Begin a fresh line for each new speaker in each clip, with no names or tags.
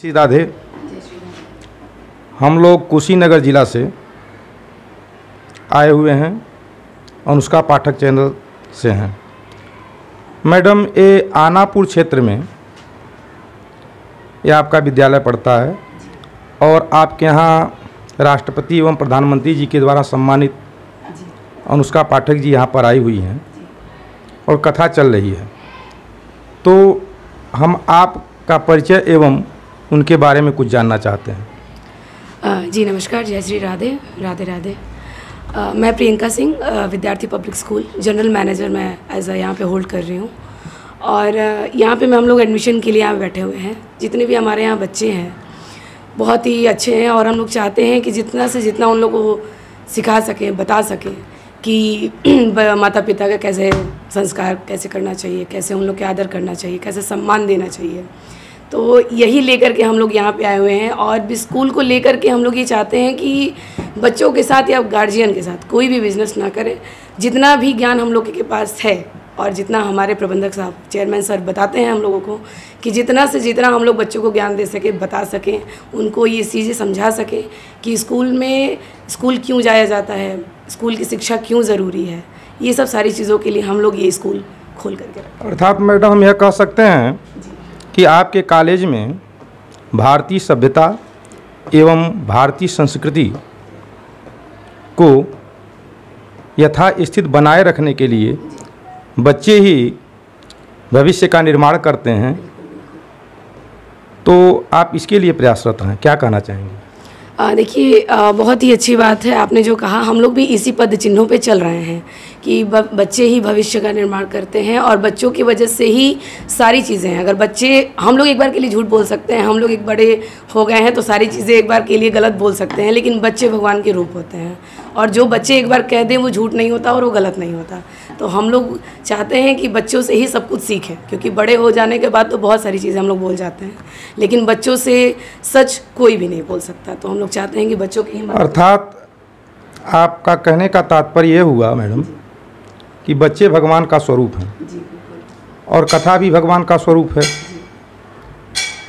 श्री राधे। हम लोग कुशीनगर ज़िला से आए हुए हैं, अनुष्का पाठक चैनल से हैं। मैडम, ये आनापुर क्षेत्र में ये आपका विद्यालय पड़ता है और आपके यहाँ राष्ट्रपति एवं प्रधानमंत्री जी के द्वारा सम्मानित अनुष्का पाठक जी यहाँ पर आई हुई हैं और कथा चल रही है। तो हम आपका परिचय एवं उनके बारे में कुछ जानना चाहते हैं।
जी नमस्कार, जय श्री राधे राधे राधे। मैं प्रियंका सिंह, विद्यार्थी पब्लिक स्कूल जनरल मैनेजर मैं एज यहाँ पे होल्ड कर रही हूँ। और यहाँ पे हम लोग एडमिशन के लिए यहाँ बैठे हुए हैं। जितने भी हमारे यहाँ बच्चे हैं बहुत ही अच्छे हैं और हम लोग चाहते हैं कि जितना से जितना उन लोगों को सिखा सकें, बता सकें कि माता पिता का कैसे संस्कार कैसे करना चाहिए, कैसे उन लोग के आदर करना चाहिए, कैसे सम्मान देना चाहिए। तो यही लेकर के हम लोग यहाँ पे आए हुए हैं। और भी स्कूल को लेकर के हम लोग ये चाहते हैं कि बच्चों के साथ या गार्जियन के साथ कोई भी बिजनेस ना करें। जितना भी ज्ञान हम लोग के पास है और जितना हमारे प्रबंधक साहब, चेयरमैन सर बताते हैं हम लोगों को कि जितना से जितना हम लोग बच्चों को ज्ञान दे सकें, बता सकें, उनको ये चीज़ें समझा सकें कि स्कूल क्यों जाया जाता है, स्कूल की शिक्षा क्यों ज़रूरी है। ये सब सारी चीज़ों के लिए हम लोग ये स्कूल खोल करके रखें।
अर्थात मैडम, हम यह कह सकते हैं कि आपके कॉलेज में भारतीय सभ्यता एवं भारतीय संस्कृति को यथास्थित बनाए रखने के लिए बच्चे ही भविष्य का निर्माण करते हैं। तो आप इसके लिए प्रयासरत हैं, क्या कहना चाहेंगे?
देखिए, बहुत ही अच्छी बात है आपने जो कहा। हम लोग भी इसी पद चिन्हों पे चल रहे हैं कि बच्चे ही भविष्य का निर्माण करते हैं और बच्चों की वजह से ही सारी चीज़ें हैं। अगर बच्चे, हम लोग एक बार के लिए झूठ बोल सकते हैं, हम लोग एक बड़े हो गए हैं तो सारी चीज़ें एक बार के लिए गलत बोल सकते हैं, लेकिन बच्चे भगवान के रूप होते हैं और जो बच्चे एक बार कह दें वो झूठ नहीं होता और वो गलत नहीं होता। तो हम लोग चाहते हैं कि बच्चों से ही सब कुछ सीखें, क्योंकि बड़े हो जाने के बाद तो बहुत सारी चीज़ें हम लोग बोल जाते हैं, लेकिन बच्चों से सच कोई भी नहीं बोल सकता। तो हम लोग चाहते हैं कि बच्चों की ही
अर्थात आपका कहने का तात्पर्य ये हुआ मैडम कि बच्चे भगवान का स्वरूप हैं और कथा भी भगवान का स्वरूप है।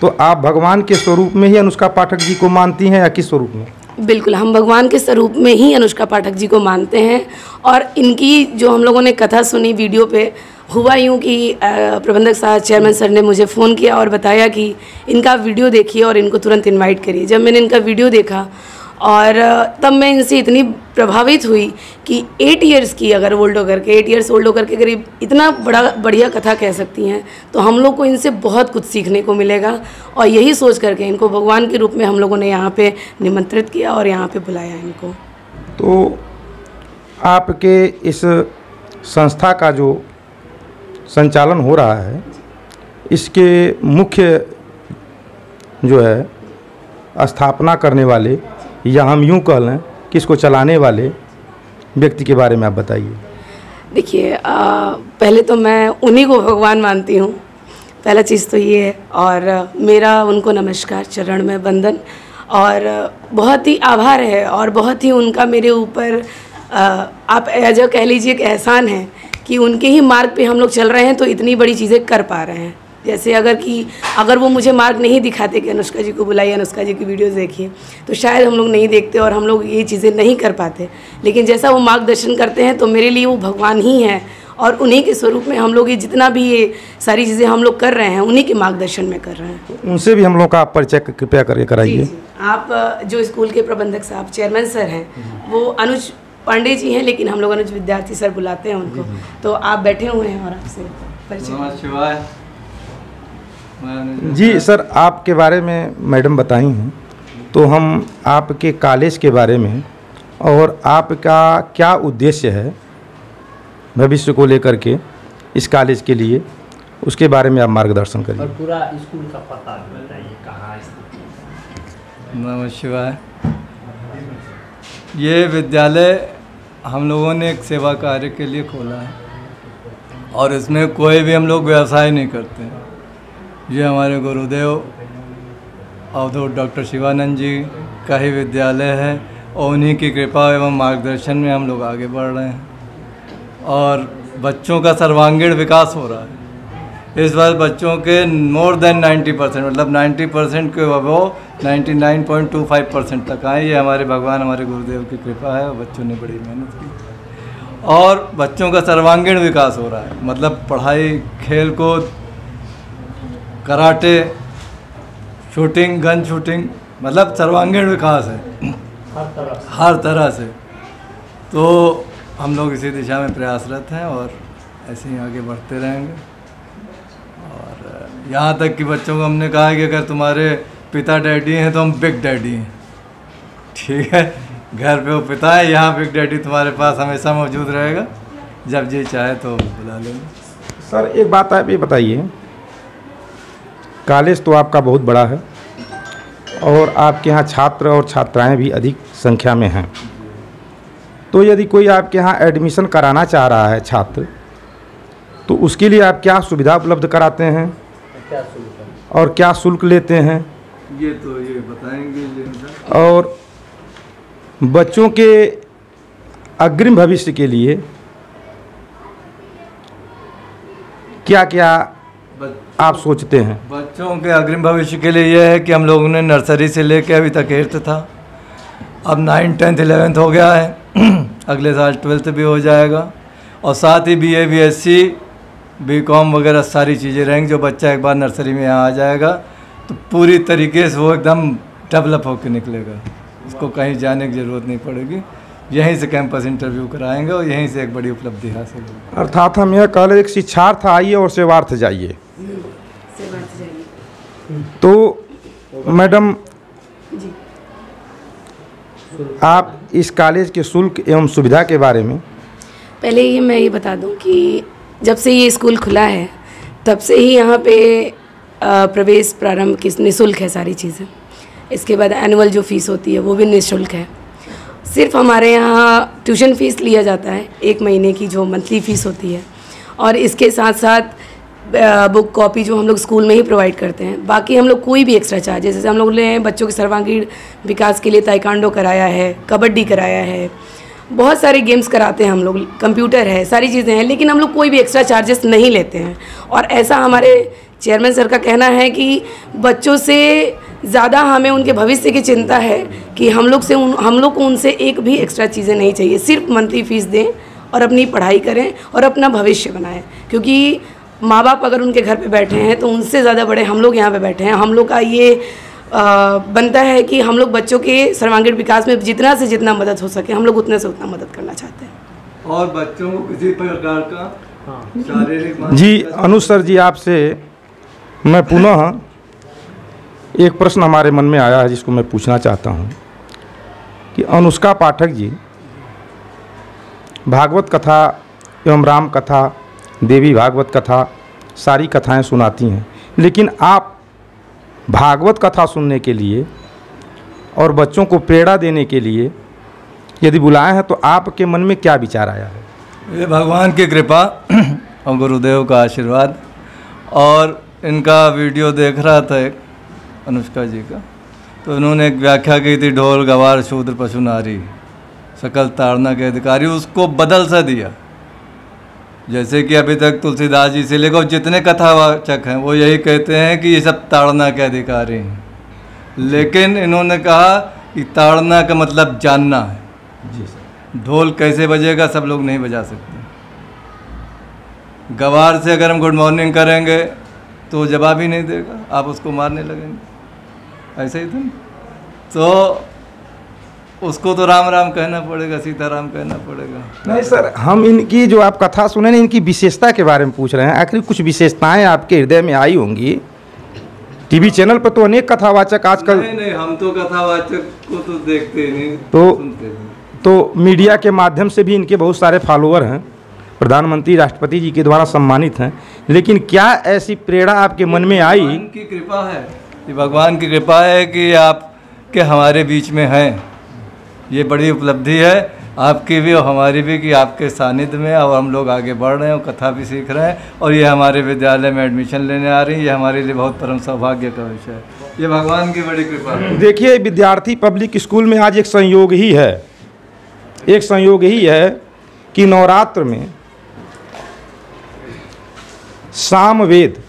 तो आप भगवान के स्वरूप में ही अनुष्का पाठक जी को मानती हैं या किस स्वरूप में?
बिल्कुल, हम भगवान के स्वरूप में ही अनुष्का पाठक जी को मानते हैं। और इनकी जो हम लोगों ने कथा सुनी वीडियो पे, हुआ यूँ कि प्रबंधक साहब, चेयरमैन सर ने मुझे फ़ोन किया और बताया कि इनका वीडियो देखिए और इनको तुरंत इनवाइट करिए। जब मैंने इनका वीडियो देखा और तब मैं इनसे इतनी प्रभावित हुई कि 8 इयर्स की अगर ओल्ड होकर के 8 इयर्स ओल्ड होकर के करीब इतना बढ़िया कथा कह सकती हैं, तो हम लोग को इनसे बहुत कुछ सीखने को मिलेगा। और यही सोच करके इनको भगवान के रूप में हम लोगों ने यहाँ पे निमंत्रित किया और यहाँ पे बुलाया इनको।
तो आपके इस संस्था का जो संचालन हो रहा है, इसके मुख्य जो है स्थापना करने वाले या हम यूँ कह लें कि इसको चलाने वाले व्यक्ति के बारे में आप बताइए।
देखिए, पहले तो मैं उन्हीं को भगवान मानती हूँ, पहला चीज़ तो ये है। और मेरा उनको नमस्कार, चरण में वंदन और बहुत ही आभार है और बहुत ही उनका मेरे ऊपर आप एज कह लीजिए कि एहसान है कि उनके ही मार्ग पे हम लोग चल रहे हैं तो इतनी बड़ी चीज़ें कर पा रहे हैं। जैसे अगर वो मुझे मार्ग नहीं दिखाते कि अनुष्का जी को बुलाइए, अनुष्का जी की वीडियोस देखिए, तो शायद हम लोग नहीं देखते और हम लोग ये चीज़ें नहीं कर पाते। लेकिन जैसा वो मार्गदर्शन करते हैं तो मेरे लिए वो भगवान ही हैं और उन्हीं के स्वरूप में हम लोग ये जितना भी ये सारी चीज़ें हम लोग कर रहे हैं उन्हीं के मार्गदर्शन में कर रहे हैं।
उनसे भी हम लोग का परिचय कृपया करके कराइए।
आप जो स्कूल के प्रबंधक साहब, चेयरमैन सर हैं, वो अनुज पांडे जी हैं, लेकिन हम लोग अनुज विद्यार्थी सर बुलाते हैं उनको। तो आप बैठे हुए हैं और आपसे परिचय।
जी सर, आपके बारे में मैडम बताई हैं, तो हम आपके कॉलेज के बारे में और आपका क्या उद्देश्य है भविष्य को लेकर के इस कॉलेज के लिए, उसके बारे में आप मार्गदर्शन करिए।
और पूरा स्कूल का पता बताइए, कहाँ स्थित?
नमः शिवाय। ये विद्यालय हम लोगों ने एक सेवा कार्य के लिए खोला है और इसमें कोई भी हम लोग व्यवसाय नहीं करते हैं। ये हमारे गुरुदेव अवधूत डॉक्टर शिवानंद जी का ही विद्यालय है और उन्हीं की कृपा एवं मार्गदर्शन में हम लोग आगे बढ़ रहे हैं और बच्चों का सर्वांगीण विकास हो रहा है। इस बार बच्चों के मोर देन 90%, मतलब 90% के वो 99.25% तक आए। ये हमारे भगवान, हमारे गुरुदेव की कृपा है और बच्चों ने बड़ी मेहनत की और बच्चों का सर्वांगीण विकास हो रहा है। मतलब पढ़ाई, खेल कूद, कराटे, शूटिंग, गन शूटिंग, मतलब सर्वांगीण विकास है हर तरह से। तो हम लोग इसी दिशा में प्रयासरत हैं और ऐसे ही आगे बढ़ते रहेंगे। और यहाँ तक कि बच्चों को हमने कहा कि अगर तुम्हारे पिता डैडी हैं तो हम बिग डैडी हैं, ठीक है। घर पे वो पिता है, यहाँ बिग डैडी तुम्हारे पास हमेशा मौजूद रहेगा, जब जी चाहे तो बुला लेंगे।
सर एक बात आप ये बताइए, कॉलेज तो आपका बहुत बड़ा है और आपके यहाँ छात्र और छात्राएं भी अधिक संख्या में हैं, तो यदि कोई आपके यहाँ एडमिशन कराना चाह रहा है छात्र, तो उसके लिए आप क्या सुविधा उपलब्ध कराते हैं और क्या शुल्क लेते हैं,
ये बताएंगे।
और बच्चों के अग्रिम भविष्य के लिए क्या क्या आप सोचते हैं?
बच्चों के अग्रिम भविष्य के लिए यह है कि हम लोगों ने नर्सरी से लेकर अभी तक 8th था, अब 9th, 10th, 11th हो गया है, अगले साल 12th भी हो जाएगा और साथ ही BA, BSc, BCom वगैरह सारी चीज़ें रहेंगी। जो बच्चा एक बार नर्सरी में यहाँ आ जाएगा तो पूरी तरीके से वो एकदम डेवलप होकर निकलेगा, उसको कहीं जाने की ज़रूरत नहीं पड़ेगी। यहीं से कैंपस इंटरव्यू कराएंगे और यहीं से एक बड़ी उपलब्धि हासिल होगी।
अर्थात हम यह कह रहे एक शिक्षार्थ आइए और सेवार्थ जाइए। तो मैडम आप इस कॉलेज के शुल्क एवं सुविधा के बारे में
पहले ही मैं ये बता दूं कि जब से ये स्कूल खुला है तब से ही यहाँ पे प्रवेश प्रारंभ की निःशुल्क है सारी चीज़ें। इसके बाद एनुअल जो फ़ीस होती है वो भी निःशुल्क है। सिर्फ हमारे यहाँ ट्यूशन फ़ीस लिया जाता है 1 महीने की, जो मंथली फ़ीस होती है, और इसके साथ साथ बुक कॉपी जो हम लोग स्कूल में ही प्रोवाइड करते हैं। बाकी हम लोग कोई भी एक्स्ट्रा चार्ज, जैसे हम लोग ने बच्चों के सर्वांगीण विकास के लिए ताइक्वांडो कराया है, कबड्डी कराया है, बहुत सारे गेम्स कराते हैं हम लोग, कंप्यूटर है, सारी चीज़ें हैं, लेकिन हम लोग कोई भी एक्स्ट्रा चार्जेस नहीं लेते हैं। और ऐसा हमारे चेयरमैन सर का कहना है कि बच्चों से ज़्यादा हमें उनके भविष्य की चिंता है कि हम लोग को उनसे एक भी एक्स्ट्रा चीज़ें नहीं चाहिए, सिर्फ मंथली फ़ीस दें और अपनी पढ़ाई करें और अपना भविष्य बनाएं। क्योंकि माँ बाप अगर उनके घर पे बैठे हैं तो उनसे ज़्यादा बड़े हम लोग यहाँ पे बैठे हैं। हम लोग का ये बनता है कि हम लोग बच्चों के सर्वांगीण विकास में जितना से जितना मदद हो सके हम लोग उतने से उतना मदद करना चाहते हैं।
और बच्चों को किसी प्रकार का शारीरिक
जी अनुज सर जी, आपसे मैं पुनः एक प्रश्न हमारे मन में आया है जिसको मैं पूछना चाहता हूँ कि अनुष्का पाठक जी भागवत कथा एवं राम कथा, देवी भागवत कथा, सारी कथाएं सुनाती हैं, लेकिन आप भागवत कथा सुनने के लिए और बच्चों को प्रेरणा देने के लिए यदि बुलाए हैं तो आपके मन में क्या विचार आया है?
ये भगवान की कृपा और गुरुदेव का आशीर्वाद। और इनका वीडियो देख रहा था एक अनुष्का जी का, तो उन्होंने एक व्याख्या की थी, ढोल गवार शूद्र पशु नारी सकल ताड़ना के अधिकारी, उसको बदल सा दिया। जैसे कि अभी तक तुलसीदास जी से लेकर जितने कथावाचक हैं वो यही कहते हैं कि ये सब ताड़ना के अधिकारी हैं, लेकिन इन्होंने कहा कि ताड़ना का मतलब जानना है।
जी सर।
ढोल कैसे बजेगा सब लोग नहीं बजा सकते। गवार से अगर हम गुड मॉर्निंग करेंगे तो जवाब ही नहीं देगा, आप उसको मारने लगेंगे, ऐसे ही था। तो उसको तो राम राम कहना पड़ेगा, सीताराम कहना पड़ेगा।
नहीं सर, हम इनकी जो आप कथा सुने ना, इनकी विशेषता के बारे में पूछ रहे हैं। आखिर कुछ विशेषताएं आपके हृदय में आई होंगी। टीवी चैनल पर तो अनेक कथावाचक आजकल।
नहीं, हम तो कथावाचक को तो देखते ही नहीं, सुनते हैं।
तो मीडिया के माध्यम से भी इनके बहुत सारे फॉलोअर हैं, प्रधानमंत्री राष्ट्रपति जी के द्वारा सम्मानित हैं, लेकिन क्या ऐसी प्रेरणा आपके मन में आई?
भगवान की कृपा है, ये भगवान की कृपा है कि आप के हमारे बीच में हैं। ये बड़ी उपलब्धि है आपकी भी और हमारी भी कि आपके सानिध्य में और हम लोग आगे बढ़ रहे हैं और कथा भी सीख रहे हैं और ये हमारे विद्यालय में एडमिशन लेने आ रही है। ये हमारे लिए बहुत परम सौभाग्य का विषय है, ये भगवान की बड़ी कृपा है।
देखिए, विद्यार्थी पब्लिक स्कूल में आज एक संयोग ही है कि नवरात्र में सामवेद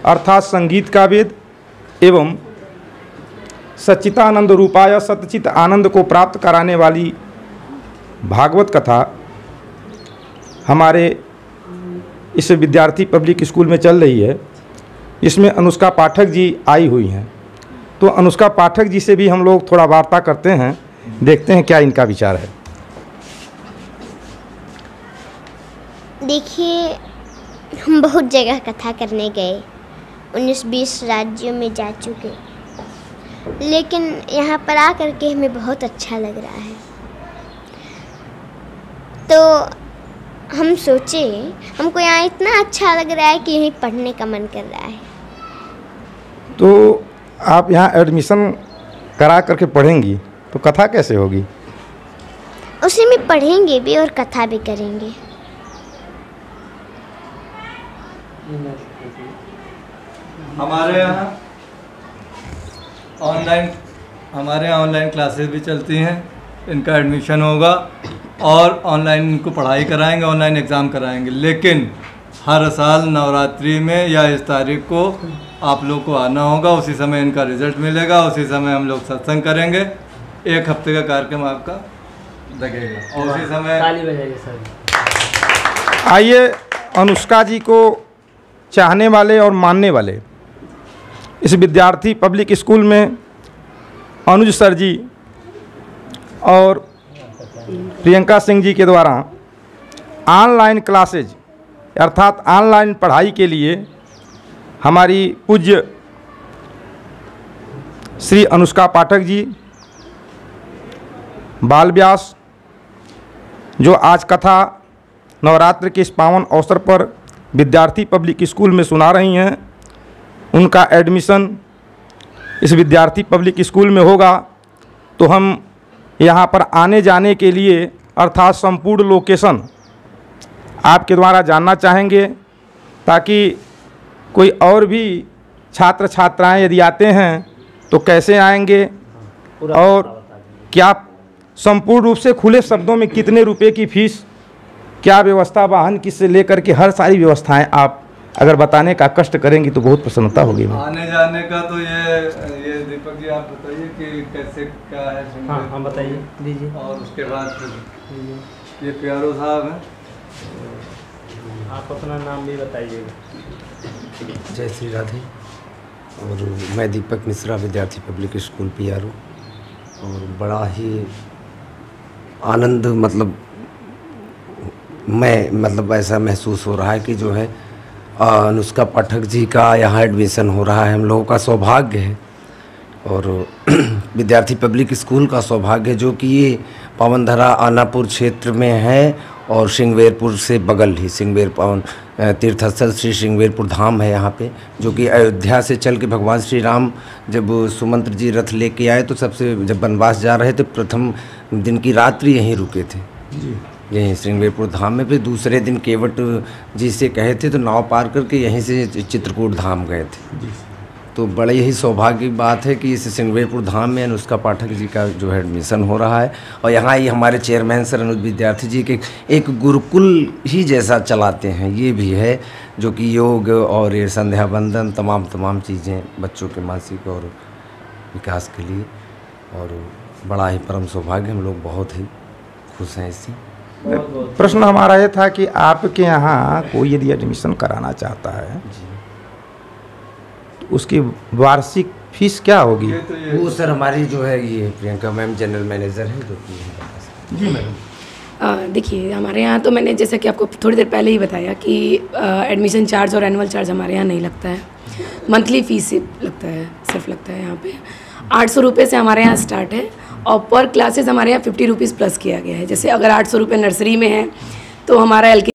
अर्थात संगीत का वेद एवं सच्चिदानंद रूपाय सच्चित आनंद को प्राप्त कराने वाली भागवत कथा हमारे इस विद्यार्थी पब्लिक स्कूल में चल रही है। इसमें अनुष्का पाठक जी आई हुई हैं, तो अनुष्का पाठक जी से भी हम लोग थोड़ा वार्ता करते हैं, देखते हैं क्या इनका विचार है।
देखिए, हम बहुत जगह कथा करने गए, 19-20 राज्यों में जा चुके, लेकिन यहाँ पर आकर के हमें बहुत अच्छा लग रहा है। तो हम सोचे, हमको यहाँ इतना अच्छा लग रहा है कि यहीं पढ़ने का मन कर रहा है।
तो आप यहाँ एडमिशन करा करके पढ़ेंगी तो कथा कैसे होगी?
उसी में पढ़ेंगे भी और कथा भी करेंगे।
हमारे यहाँ ऑनलाइन क्लासेस भी चलती हैं। इनका एडमिशन होगा और ऑनलाइन इनको पढ़ाई कराएंगे, ऑनलाइन एग्ज़ाम कराएंगे। लेकिन हर साल नवरात्रि में या इस तारीख को आप लोग को आना होगा, उसी समय इनका रिज़ल्ट मिलेगा, उसी समय हम लोग सत्संग करेंगे। 1 हफ्ते का कार्यक्रम आपका लगेगा और उसी समय
ताली बजाइए सर।
आइए, अनुष्का जी को चाहने वाले और मानने वाले इस विद्यार्थी पब्लिक स्कूल में अनुज सर जी और प्रियंका सिंह जी के द्वारा ऑनलाइन क्लासेज अर्थात ऑनलाइन पढ़ाई के लिए हमारी पूज्य श्री अनुष्का पाठक जी बाल व्यास जो आज कथा नवरात्र के इस पावन अवसर पर विद्यार्थी पब्लिक स्कूल में सुना रही हैं, उनका एडमिशन इस विद्यार्थी पब्लिक स्कूल में होगा। तो हम यहाँ पर आने जाने के लिए अर्थात संपूर्ण लोकेशन आपके द्वारा जानना चाहेंगे, ताकि कोई और भी छात्र छात्राएं यदि आते हैं तो कैसे आएंगे और क्या संपूर्ण रूप से खुले शब्दों में कितने रुपए की फीस, क्या व्यवस्था, वाहन किससे लेकर के हर सारी व्यवस्थाएं आप अगर बताने का कष्ट करेंगी तो बहुत प्रसन्नता होगी।
आने जाने का तो ये दीपक जी आप बताइए कि कैसे क्या है।
हाँ बताइए दीजिए।
और उसके बाद ये प्यारो साहब हैं,
आप अपना नाम भी बताइएगा।
जय श्री राधे। और मैं दीपक मिश्रा, विद्यार्थी पब्लिक स्कूल पियारो। और बड़ा ही आनंद मतलब ऐसा महसूस हो रहा है कि जो है अनुष्का पाठक जी का यहाँ एडमिशन हो रहा है। हम लोगों का सौभाग्य है और विद्यार्थी पब्लिक स्कूल का सौभाग्य है, जो कि ये पावनधरा आनापुर क्षेत्र में है और सिंगवेरपुर से बगल ही सिंगवेर पावन तीर्थस्थल श्री सिंगवेरपुर धाम है यहाँ पे, जो कि अयोध्या से चल के भगवान श्री राम जब सुमंत्र जी रथ लेके आए तो सबसे जब वनवास जा रहे थे प्रथम दिन की रात्रि यहीं रुके थे यहीं सिंगवेरपुर धाम में। फिर दूसरे दिन केवट जी से कहे थे तो नाव पार करके यहीं से चित्रकूट धाम गए थे। तो बड़े ही सौभाग्य की बात है कि इस सिंगवेरपुर धाम में अनुष्का पाठक जी का जो है एडमिशन हो रहा है। और यहाँ ही हमारे चेयरमैन सर अनुज विद्यार्थी जी के एक गुरुकुल ही जैसा चलाते हैं, ये भी है, जो कि योग और ये संध्या बंदन तमाम चीज़ें बच्चों के मानसिक और विकास के लिए। और बड़ा ही परम सौभाग्य, हम लोग बहुत ही खुश हैं इससे।
प्रश्न हमारा ये था कि आपके यहाँ कोई यदि एडमिशन कराना चाहता है तो उसकी वार्षिक फीस क्या होगी?
वो सर हमारी जो है ये प्रियंका मैम जनरल मैनेजर है, जो कि
जी मैडम।
देखिए, हमारे यहाँ तो मैंने जैसा कि आपको थोड़ी देर पहले ही बताया कि एडमिशन चार्ज और एनुअल चार्ज हमारे यहाँ नहीं लगता है, मंथली फीस लगता है, सिर्फ लगता है यहाँ पे 800 रुपये से हमारे यहाँ स्टार्ट है। और पर क्लासेस हमारे यहाँ 50 रुपीज़ प्लस किया गया है। जैसे अगर 800 रुपये नर्सरी में है तो हमारा LK